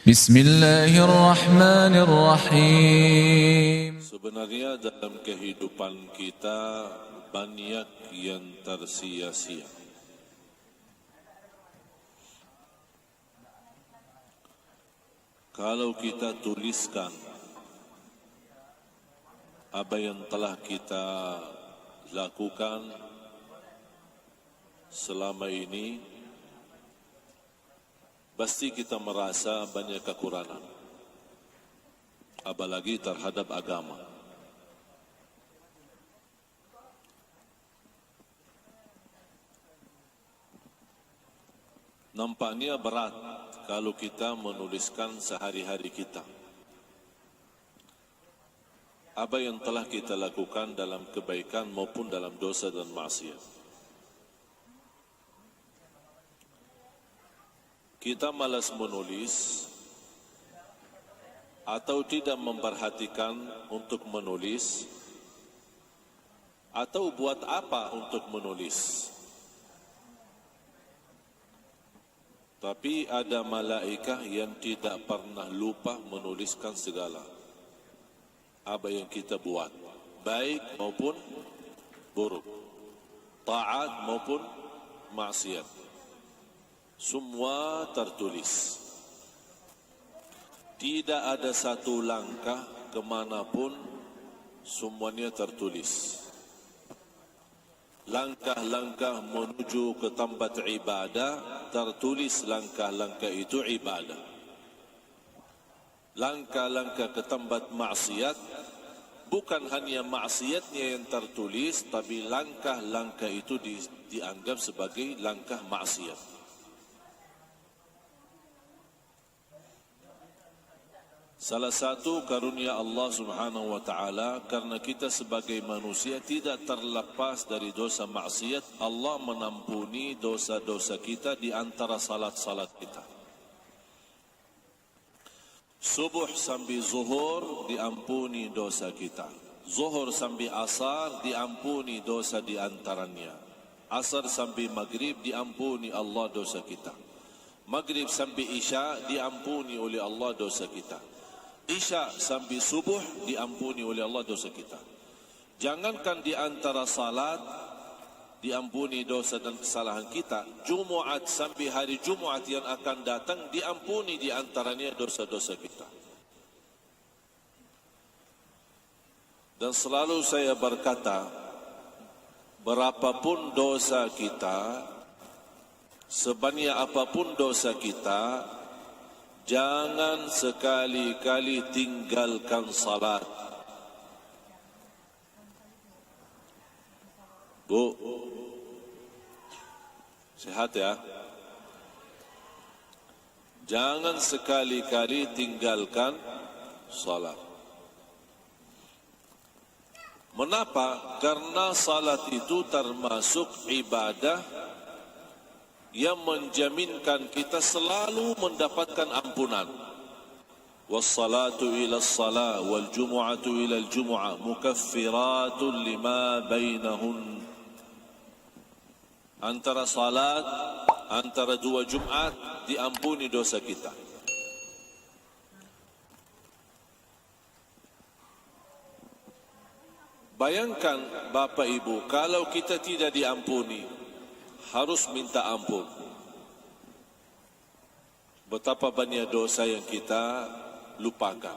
Bismillahirrahmanirrahim. Sebenarnya dalam kehidupan kita banyak yang tersia-sia. Kalau kita tuliskan apa yang telah kita lakukan selama ini, pasti kita merasa banyak kekurangan, apalagi terhadap agama. Nampaknya berat kalau kita menuliskan sehari-hari kita, apa yang telah kita lakukan dalam kebaikan maupun dalam dosa dan maksiat. Kita malas menulis atau tidak memperhatikan untuk menulis, atau buat apa untuk menulis. Tapi ada malaikat yang tidak pernah lupa menuliskan segala apa yang kita buat, baik maupun buruk, taat maupun maksiat. Semua tertulis. Tidak ada satu langkah kemanapun, semuanya tertulis. Langkah-langkah menuju ke tempat ibadah, tertulis langkah-langkah itu ibadah. Langkah-langkah ke tempat maksiat, bukan hanya maksiatnya yang tertulis, tapi langkah-langkah itu dianggap sebagai langkah maksiat. Salah satu karunia Allah Subhanahu wa taala, karena kita sebagai manusia tidak terlepas dari dosa maksiat, Allah menampuni dosa-dosa kita di antara salat-salat kita. Subuh sampai zuhur diampuni dosa kita. Zuhur sampai asar diampuni dosa di antaranya. Asar sampai maghrib diampuni Allah dosa kita. Maghrib sampai isya diampuni oleh Allah dosa kita. Isya sampai subuh diampuni oleh Allah dosa kita. Jangankan di antara salat diampuni dosa dan kesalahan kita, Jumaat sampai hari Jumaat yang akan datang diampuni di antaranya dosa-dosa kita. Dan selalu saya berkata, berapapun dosa kita, sebanyak apapun dosa kita, jangan sekali-kali tinggalkan salat. Bu, sehat ya? Jangan sekali-kali tinggalkan salat. Mengapa? Karena salat itu termasuk ibadah yang menjaminkan kita selalu mendapatkan ampunan. Wassalatu ila as-salah wal jumu'atu ila al-jumu'ah mukaffiratun lima bainahun. Antara salat, antara dua Jumat diampuni dosa kita. Bayangkan Bapak Ibu, kalau kita tidak diampuni, harus minta ampun. Betapa banyak dosa yang kita lupakan.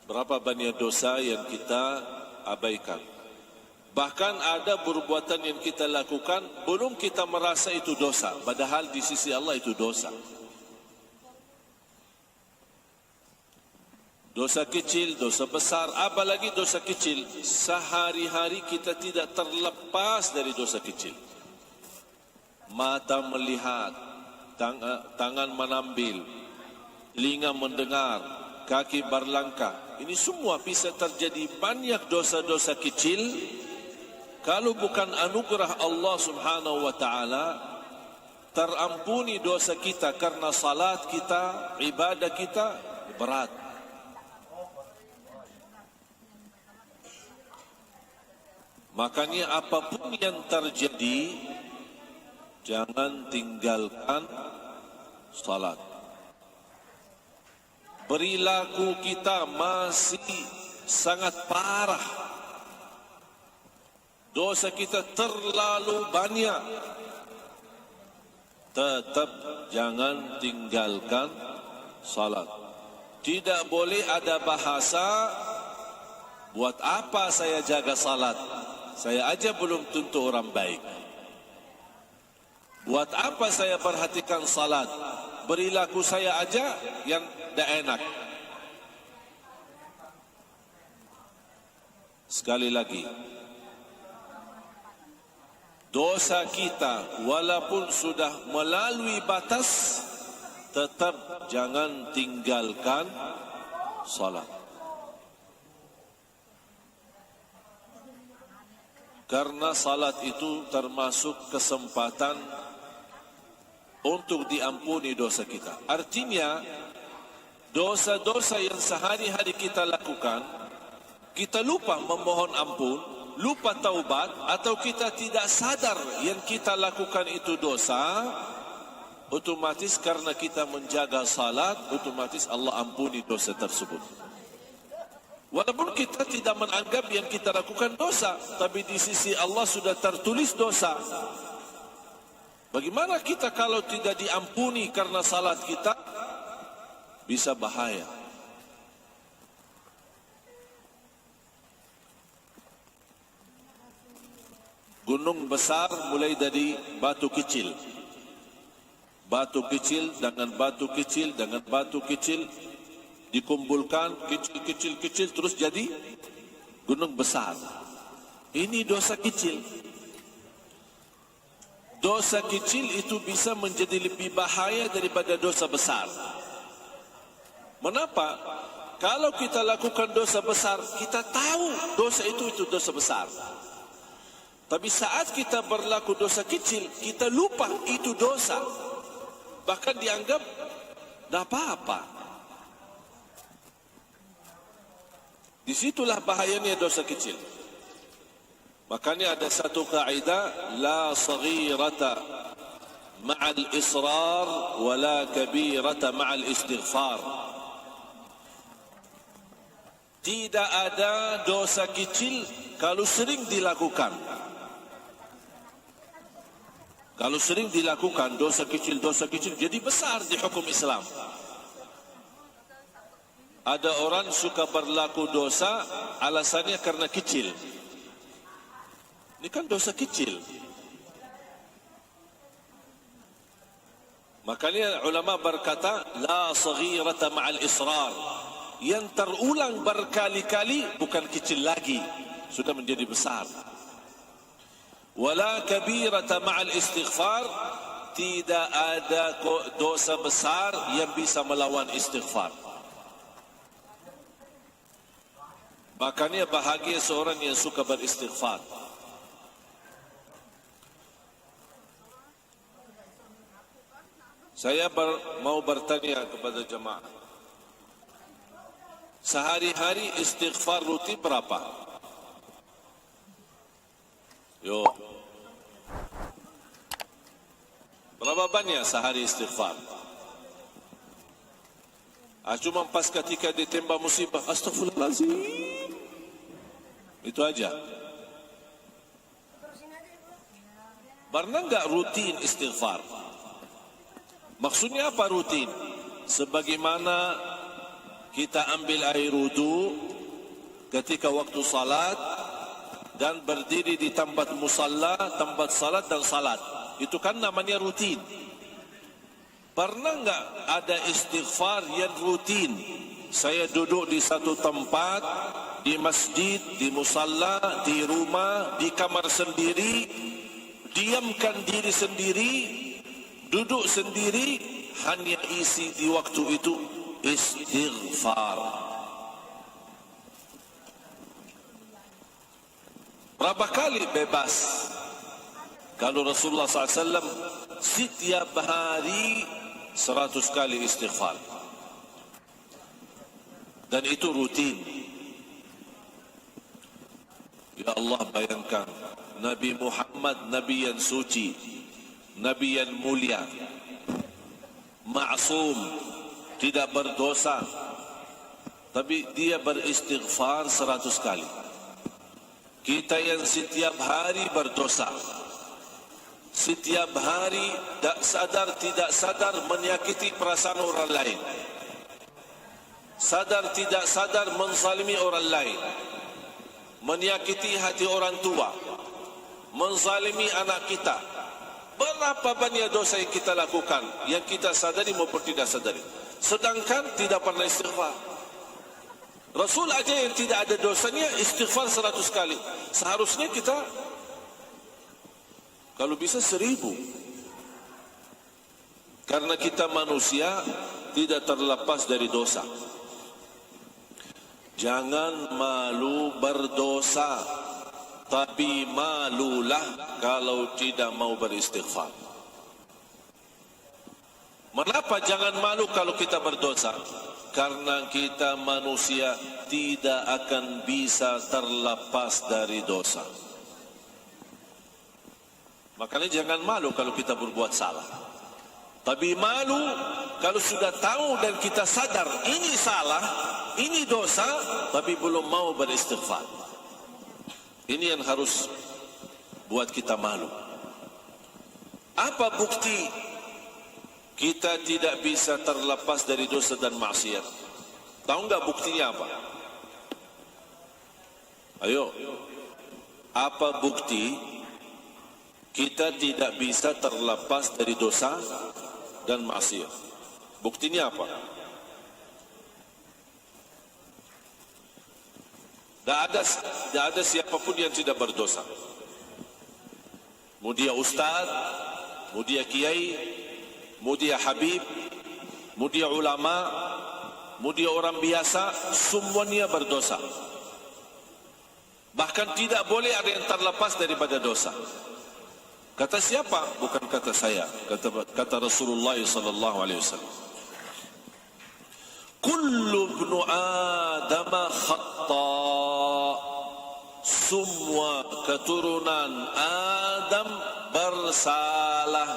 Berapa banyak dosa yang kita abaikan. Bahkan ada perbuatan yang kita lakukan, belum kita merasa itu dosa, padahal di sisi Allah itu dosa. Dosa kecil, dosa besar, apalagi dosa kecil. Sehari-hari kita tidak terlepas dari dosa kecil. Mata melihat, tangan menambil, telinga mendengar, kaki berlangkah. Ini semua bisa terjadi. Banyak dosa-dosa kecil. Kalau bukan anugerah Allah Subhanahu wa taala, terampuni dosa kita karena salat kita, ibadah kita berat. Makanya apapun yang terjadi, jangan tinggalkan salat. perilaku kita masih sangat parah. Dosa kita terlalu banyak. Tetap jangan tinggalkan salat. Tidak boleh ada bahasa, buat apa saya jaga salat? Saya aja belum tentu orang baik. Buat apa saya perhatikan salat? Perilaku saya aja yang tidak enak. Sekali lagi, dosa kita walaupun sudah melalui batas, tetap jangan tinggalkan salat. Karena salat itu termasuk kesempatan untuk diampuni dosa kita. Artinya, dosa-dosa yang sehari-hari kita lakukan, kita lupa memohon ampun, lupa taubat, atau kita tidak sadar yang kita lakukan itu dosa, otomatis karena kita menjaga salat, otomatis Allah ampuni dosa tersebut. Walaupun kita tidak menganggap yang kita lakukan dosa, tapi di sisi Allah sudah tertulis dosa. Bagaimana kita kalau tidak diampuni karena salat kita? Bisa bahaya. Gunung besar mulai dari batu kecil. Batu kecil dengan batu kecil dengan batu kecil dikumpulkan kecil terus jadi gunung besar. Ini dosa kecil. Dosa kecil itu bisa menjadi lebih bahaya daripada dosa besar. Mengapa? Kalau kita lakukan dosa besar, kita tahu dosa itu dosa besar. Tapi saat kita berlaku dosa kecil, kita lupa itu dosa. Bahkan dianggap tidak apa-apa. Disitulah bahayanya dosa kecil. Makanya ada satu kaidah, la saghirata ma'al israr wa la kabirata ma'al istighfar. Tidak ada dosa kecil kalau sering dilakukan. Kalau sering dilakukan dosa kecil jadi besar di hukum Islam. Ada orang suka berlaku dosa alasannya karena kecil. Ini kan dosa kecil. Makanya ulama berkata, la saghirata ma'al israr. Yang terulang berkali-kali bukan kecil lagi, sudah menjadi besar. Wala kabirata ma'al istighfar, tidak ada dosa besar yang bisa melawan istighfar. Makanya bahagia seorang yang suka beristighfar. Saya mau bertanya kepada jemaah, sehari-hari istighfar rutin berapa? Yo, berapa banyak sehari istighfar? Cuma pas ketika ditembak musibah, astagfirullahaladzim, itu aja. Pernah enggak rutin istighfar? Maksudnya apa rutin? Sebagaimana kita ambil air wudu ketika waktu salat dan berdiri di tempat musalla, tempat salat dan salat. Itu kan namanya rutin. Pernah enggak ada istighfar yang rutin? Saya duduk di satu tempat, di masjid, di musalla, di rumah, di kamar sendiri, diamkan diri sendiri, duduk sendiri, hanya isi di waktu itu istighfar. Berapa kali bebas? Kalau Rasulullah SAW setiap hari 100 kali istighfar. Dan itu rutin. Ya Allah, bayangkan Nabi Muhammad, Nabi yang suci, Nabi yang mulia, ma'asum, tidak berdosa, tapi dia beristighfar 100 kali. Kita yang setiap hari berdosa, setiap hari tak sadar tidak sadar menyakiti perasaan orang lain, sadar tidak sadar menzalimi orang lain, menyakiti hati orang tua, menzalimi anak kita. Berapa banyak dosa yang kita lakukan, yang kita sadari maupun tidak sadari, sedangkan tidak pernah istighfar. Rasul aja yang tidak ada dosanya istighfar 100 kali. Seharusnya kita kalau bisa 1000. Karena kita manusia tidak terlepas dari dosa. Jangan malu berdosa, tapi malulah kalau tidak mau beristighfar. Mengapa jangan malu kalau kita berdosa? Karena kita manusia tidak akan bisa terlepas dari dosa. Makanya jangan malu kalau kita berbuat salah. Tapi malu kalau sudah tahu dan kita sadar ini salah, ini dosa, tapi belum mau beristighfar. Ini yang harus buat kita malu. Apa bukti kita tidak bisa terlepas dari dosa dan maksiat? Tahu enggak buktinya apa? Ayo. Apa bukti kita tidak bisa terlepas dari dosa dan maksiat? Buktinya apa? Tidak ada siapapun yang tidak berdosa. Mau dia ustaz, mau dia kiai, mau dia habib, mau dia ulama, mau dia orang biasa, semuanya berdosa. Bahkan tidak boleh ada yang terlepas daripada dosa. Kata siapa? Bukan kata saya. Kata Rasulullah sallallahu alaihi wasallam. Kullu ibnu Adam khata'. Semua keturunan Adam bersalah.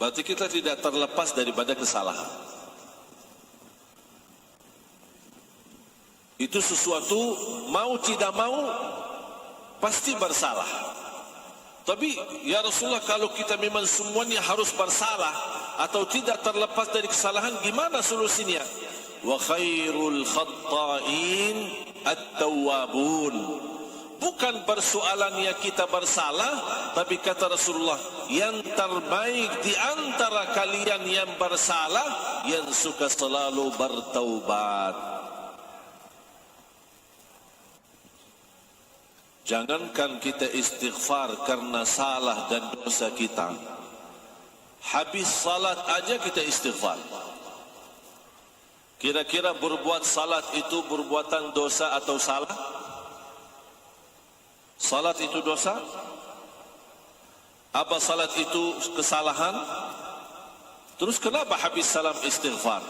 Berarti kita tidak terlepas daripada kesalahan. Itu sesuatu mau tidak mau pasti bersalah. Tapi ya Rasulullah, kalau kita memang semuanya harus bersalah atau tidak terlepas dari kesalahan, gimana solusinya? Wa khairul khatta'in at-tawwabun. Bukan persoalannya kita bersalah, tapi kata Rasulullah, yang terbaik di antara kalian yang bersalah, yang suka selalu bertaubat. Jangankan kita istighfar karena salah dan dosa kita, habis salat aja kita istighfar. Kira-kira berbuat salat itu perbuatan dosa atau salah? Salat itu dosa? Apa salat itu kesalahan? Terus kenapa habis salam istighfar?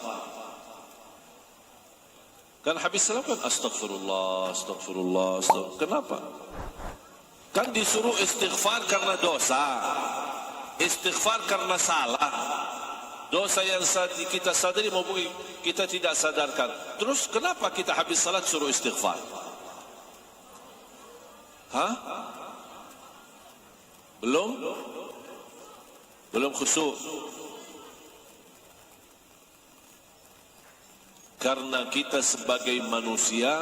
Kan habis salam kan astagfirullah, astagfirullah, astagfirullah. Kenapa? Kan disuruh istighfar karena dosa, istighfar karena salah. Dosa yang kita sadari maupun kita tidak sadarkan. Terus kenapa kita habis salat suruh istighfar? Hah? Belum khusyuk. Karena kita sebagai manusia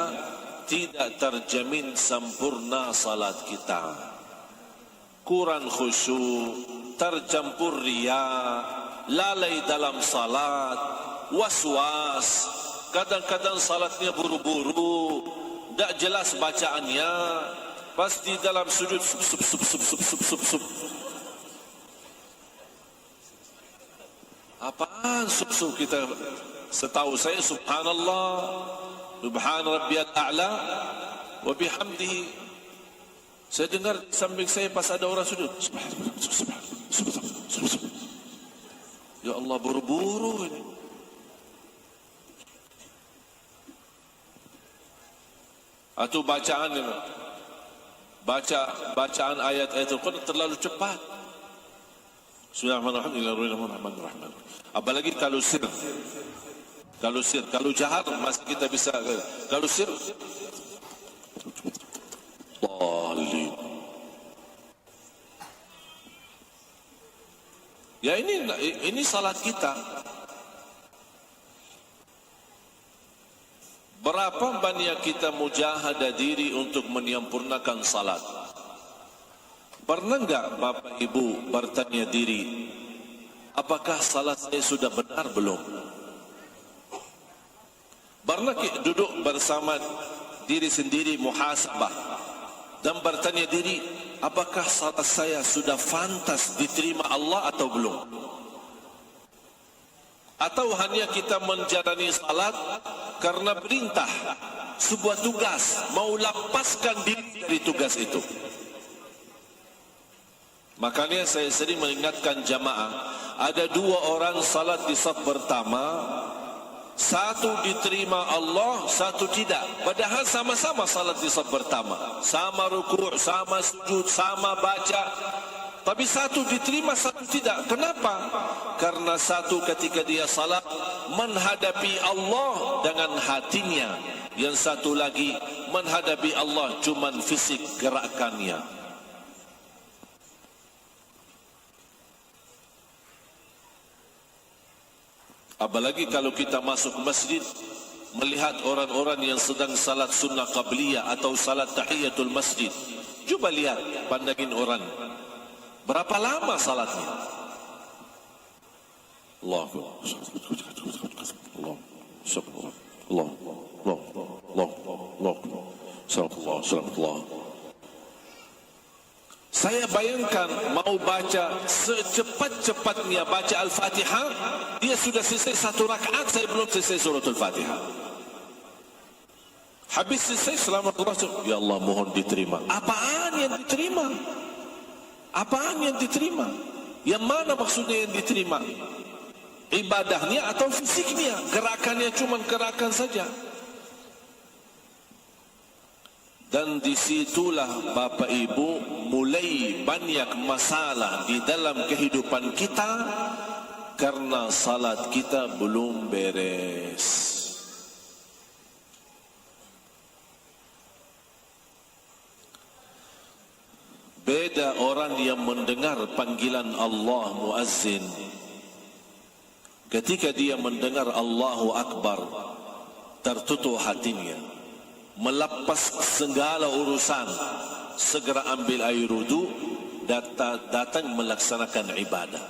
tidak terjamin sempurna salat kita. Kurang khusyuk, tercampur riya, lalai dalam salat, was-was, kadang-kadang salatnya buru-buru, tak jelas bacaannya, pasti dalam sujud sub. Apaan sub kita? Setahu saya subhanallah, subhan rabbiyal a'la wa bihamdihi. Saya dengar samping saya pas ada orang sujud, ya Allah, buru-buru ini. Atau bacaan ini, bacaan ayat-ayat Al-Quran terlalu cepat. Bismillahirrahmanirrahim. Apalagi kalau sir. Kalau sir, kalau jahar masih kita bisa. Kalau sir, Dalin. Ya ini salat kita. Berapa banyak kita mujahadah diri untuk menyempurnakan salat? Pernah enggak Bapak Ibu bertanya diri, apakah salat saya sudah benar belum? Pernah duduk bersama diri sendiri muhasabah dan bertanya diri, apakah salat saya sudah fantas diterima Allah atau belum? Atau hanya kita menjalani salat karena perintah, sebuah tugas, mau lepaskan diri dari tugas itu. Makanya saya sering mengingatkan jamaah, ada dua orang salat di saf pertama, satu diterima Allah, satu tidak. Padahal sama-sama salat di saf pertama, sama rukuk, sama sujud, sama baca. Tapi satu diterima, satu tidak. Kenapa? Karena satu ketika dia salat menghadapi Allah dengan hatinya, yang satu lagi menghadapi Allah cuman fisik gerakannya. Apalagi kalau kita masuk masjid melihat orang-orang yang sedang salat sunnah qabliyah atau salat tahiyatul masjid. Cuba lihat, pandangin orang. Berapa lama salatnya? Allah. Saya bayangkan mau baca secepat-cepatnya baca Al-Fatihah, dia sudah selesai satu rakaat, saya belum selesai suratul Fatihah. Habis selesai selamat Rasul, ya Allah mohon diterima. Apaan yang diterima? Apaan yang diterima? Yang mana maksudnya yang diterima? Ibadahnya atau fisiknya? Gerakannya cuma gerakan saja. Dan disitulah Bapak Ibu mulai banyak masalah di dalam kehidupan kita karena salat kita belum beres. Beda orang yang mendengar panggilan Allah muazzin. Ketika dia mendengar Allahu Akbar, tertutup hatinya, melepas segala urusan, segera ambil air wudu, datang melaksanakan ibadah.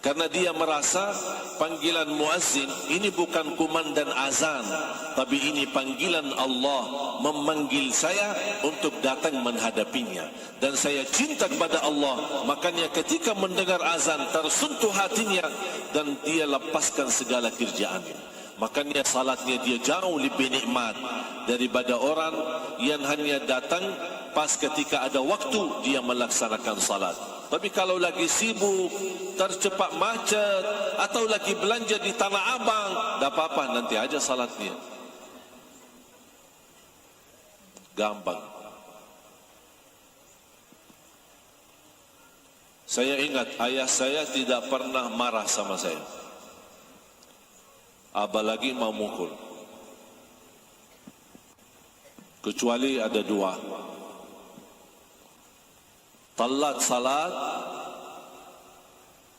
Karena dia merasa panggilan muazzin ini bukan kumandan azan, tapi ini panggilan Allah memanggil saya untuk datang menghadapinya. Dan saya cinta kepada Allah, makanya ketika mendengar azan tersentuh hatinya dan dia lepaskan segala kerjaannya. Makanya salatnya dia jauh lebih nikmat daripada orang yang hanya datang pas ketika ada waktu dia melaksanakan salat. Tapi kalau lagi sibuk, tercepat macet, atau lagi belanja di Tanah Abang, tak apa-apa, nanti aja salatnya. Gampang. Saya ingat ayah saya tidak pernah marah sama saya, apalagi mau mukul. Kecuali ada dua. Talat salat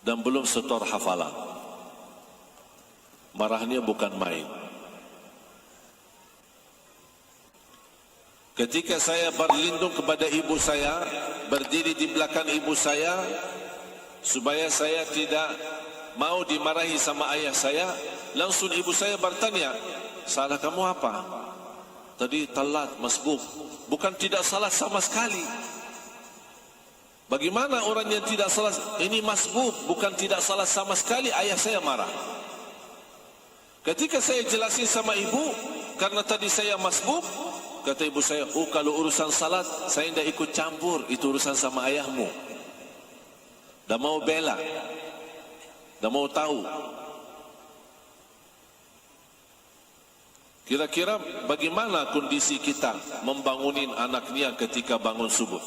dan belum setor hafalan. Marahnya bukan main. Ketika saya berlindung kepada ibu saya, berdiri di belakang ibu saya, supaya saya tidak mau dimarahi sama ayah saya, langsung ibu saya bertanya, salah kamu apa? Tadi talat masbuk. Bukan tidak salah sama sekali. Bagaimana orang yang tidak salah? Ini masbuk, bukan tidak salah sama sekali. Ayah saya marah. Ketika saya jelasin sama ibu, karena tadi saya masbuk, kata ibu saya, oh kalau urusan salat saya tidak ikut campur, itu urusan sama ayahmu. Dah mau bela, dah mau tahu. Kira-kira bagaimana kondisi kita membangunin anaknya ketika bangun subuh?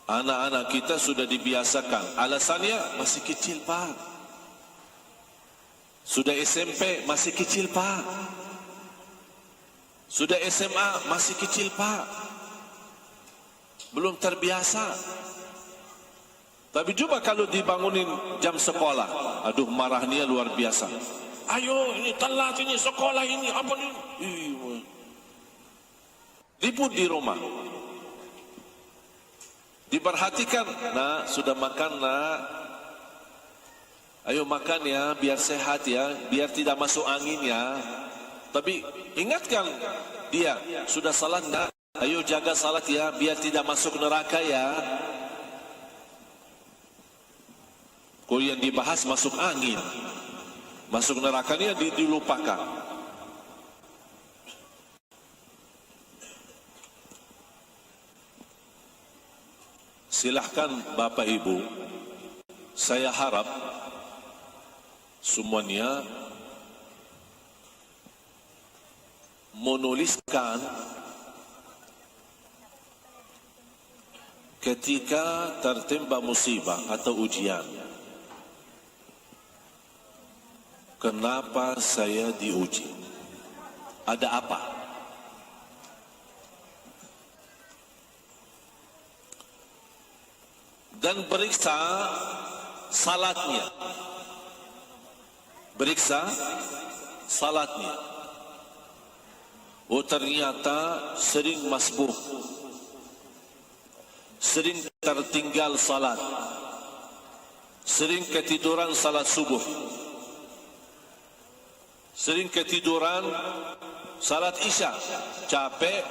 Anak-anak kita sudah dibiasakan. Alasannya masih kecil, Pak. Sudah SMP masih kecil Pak. Sudah SMA masih kecil Pak. Belum terbiasa. Tapi coba kalau dibangunin jam sekolah, aduh marahnya luar biasa. Ayo ini telat ini sekolah ini apa ini? Ribut di rumah. Diperhatikan, nak sudah makan nak. Ayo makan ya, biar sehat ya, biar tidak masuk angin ya. Tapi ingatkan dia, sudah salat nak, ayo jaga salat ya, biar tidak masuk neraka ya. Kalau yang dibahas masuk angin, masuk nerakanya dilupakan. Silahkan Bapak Ibu, saya harap semuanya menuliskan ketika tertimpa musibah atau ujian, kenapa saya diuji? Ada apa? Dan periksa salatnya. Periksa salatnya. Oh ternyata sering masbuh, sering tertinggal salat, sering ketiduran salat subuh, sering ketiduran salat isya, capek,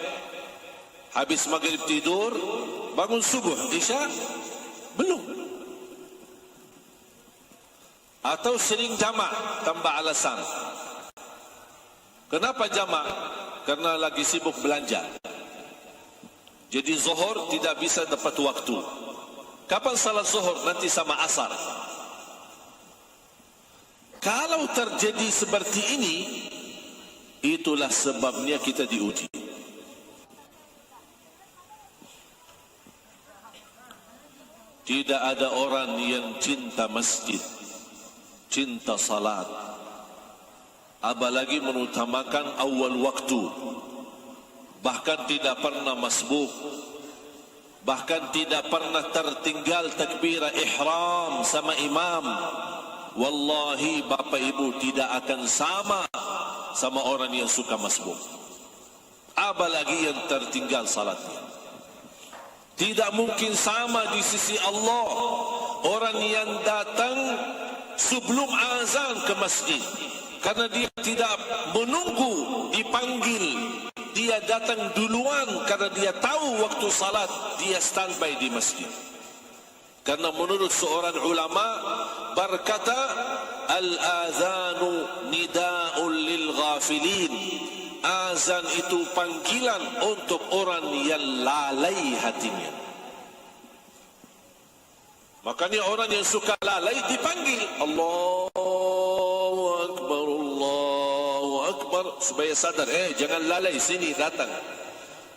habis maghrib tidur, bangun subuh, isya belum. Atau sering jamak tanpa alasan. Kenapa jamak? Karena lagi sibuk belanja. Jadi zuhur tidak bisa dapat waktu. Kapan salat zuhur? Nanti sama asar. Kalau terjadi seperti ini, itulah sebabnya kita diuji. Tidak ada orang yang cinta masjid, cinta salat, apalagi mengutamakan awal waktu, bahkan tidak pernah masbuh, bahkan tidak pernah tertinggal takbirah ihram sama imam. Wallahi Bapak Ibu tidak akan sama orang yang suka masbuh, apalagi yang tertinggal salatnya. Tidak mungkin sama di sisi Allah orang yang datang sebelum azan ke masjid, karena dia tidak menunggu dipanggil. Dia datang duluan karena dia tahu waktu salat, dia standby di masjid. Karena menurut seorang ulama berkata, al-azanu nida'un lil ghafilin. Azan itu panggilan untuk orang yang lalai hatinya. Makanya orang yang suka lalai dipanggil Allahu Akbar, Allahu Akbar, supaya sadar, jangan lalai, sini datang.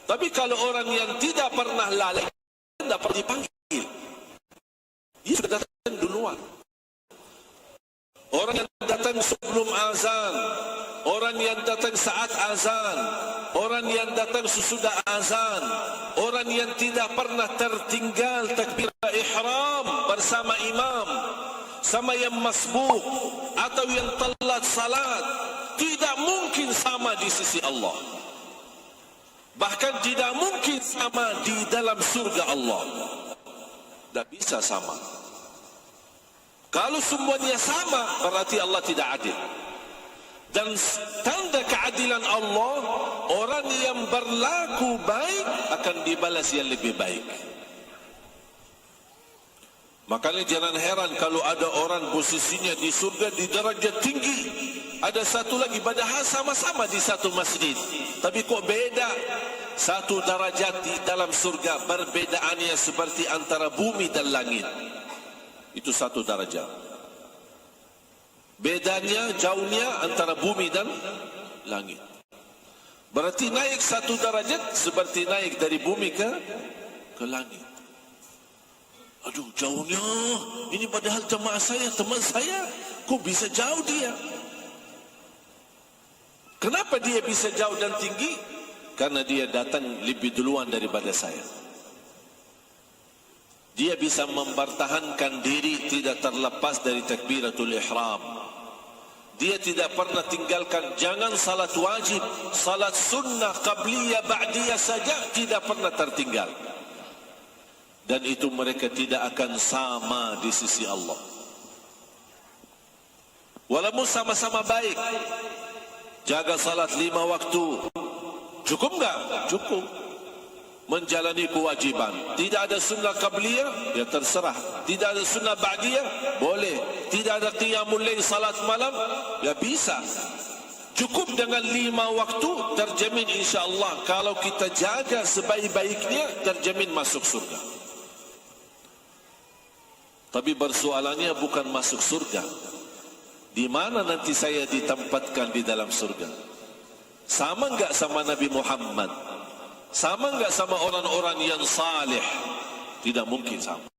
Tapi kalau orang yang tidak pernah lalai, tidak pernah dipanggil, dia sudah datang duluan. Orang yang datang sebelum azan, orang yang datang saat azan, orang yang datang sesudah azan, orang yang tidak pernah tertinggal takbirah ihram bersama imam, sama yang masbuh atau yang telat salat, tidak mungkin sama di sisi Allah. Bahkan tidak mungkin sama di dalam surga Allah. Tidak bisa sama. Kalau semuanya sama, berarti Allah tidak adil. Dan tanda keadilan Allah, orang yang berlaku baik akan dibalas yang lebih baik. Makanya jangan heran kalau ada orang posisinya di surga di derajat tinggi, ada satu lagi padahal sama-sama di satu masjid, tapi kok beda. Satu derajat di dalam surga, perbedaannya seperti antara bumi dan langit. Itu satu darajat. Bedanya, jauhnya antara bumi dan langit. Berarti naik satu darajat seperti naik dari bumi ke langit. Aduh, jauhnya. Ini padahal jemaah saya, teman saya. Kok bisa jauh dia? Kenapa dia bisa jauh dan tinggi? Karena dia datang lebih duluan daripada saya. Dia bisa mempertahankan diri tidak terlepas dari takbiratul ihram. Dia tidak pernah tinggalkan, jangan salat wajib, salat sunnah, qabliyah, ba'diyah saja tidak pernah tertinggal. Dan itu mereka tidak akan sama di sisi Allah. Walaupun sama-sama baik, jaga salat 5 waktu, cukup enggak? Cukup. Menjalani kewajiban. Tidak ada sunnah qabliyah, ya terserah. Tidak ada sunnah ba'diyah, boleh. Tidak ada qiyamul lail, salat malam, ya bisa. Cukup dengan 5 waktu, terjamin insyaAllah. Kalau kita jaga sebaik-baiknya, terjamin masuk surga. Tapi persoalannya bukan masuk surga. Di mana nanti saya ditempatkan di dalam surga? Sama enggak sama Nabi Muhammad? Sama enggak sama orang-orang yang saleh? Tidak mungkin sama.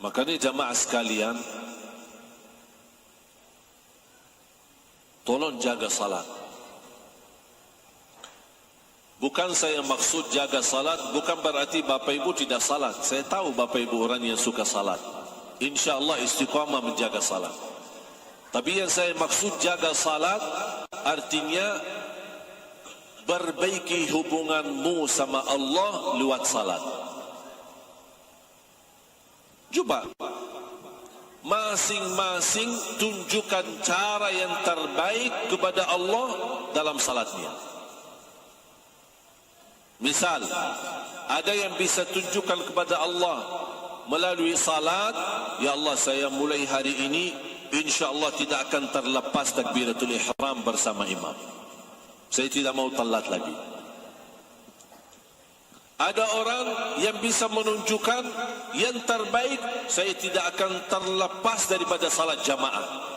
Makanya jamaah sekalian, tolong jaga salat. Bukan saya maksud jaga salat, bukan berarti Bapak Ibu tidak salat. Saya tahu Bapak Ibu orang yang suka salat. InsyaAllah istiqamah menjaga salat. Tapi yang saya maksud jaga salat, artinya perbaiki hubunganmu sama Allah lewat salat. Coba masing-masing tunjukkan cara yang terbaik kepada Allah dalam salatnya. Misal, ada yang bisa tunjukkan kepada Allah melalui salat, ya Allah, saya mulai hari ini insyaAllah tidak akan terlepas takbiratul ihram bersama imam. Saya tidak mau telat lagi. Ada orang yang bisa menunjukkan yang terbaik, saya tidak akan terlepas daripada salat jamaah.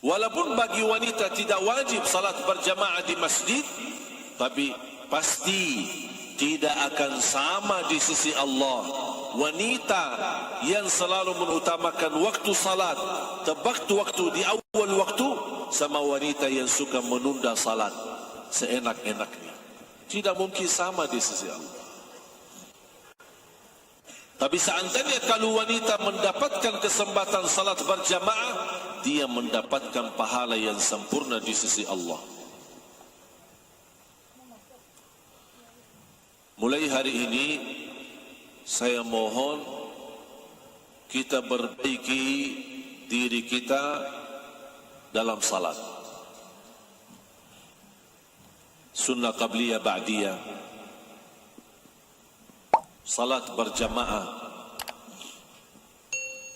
Walaupun bagi wanita tidak wajib salat berjamaah di masjid, tapi pasti tidak akan sama di sisi Allah. Wanita yang selalu mengutamakan waktu salat, waktu di awal waktu, sama wanita yang suka menunda salat seenak-enaknya. Tidak mungkin sama di sisi Allah. Tapi seandainya kalau wanita mendapatkan kesempatan salat berjamaah, dia mendapatkan pahala yang sempurna di sisi Allah. Mulai hari ini saya mohon kita perbaiki diri kita dalam salat. Sunnah qabliyah ba'diyah, salat berjamaah,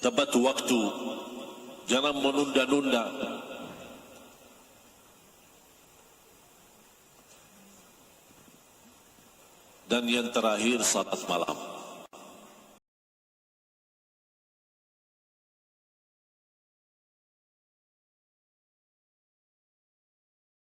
tepat waktu, jangan menunda-nunda. Dan yang terakhir salat malam.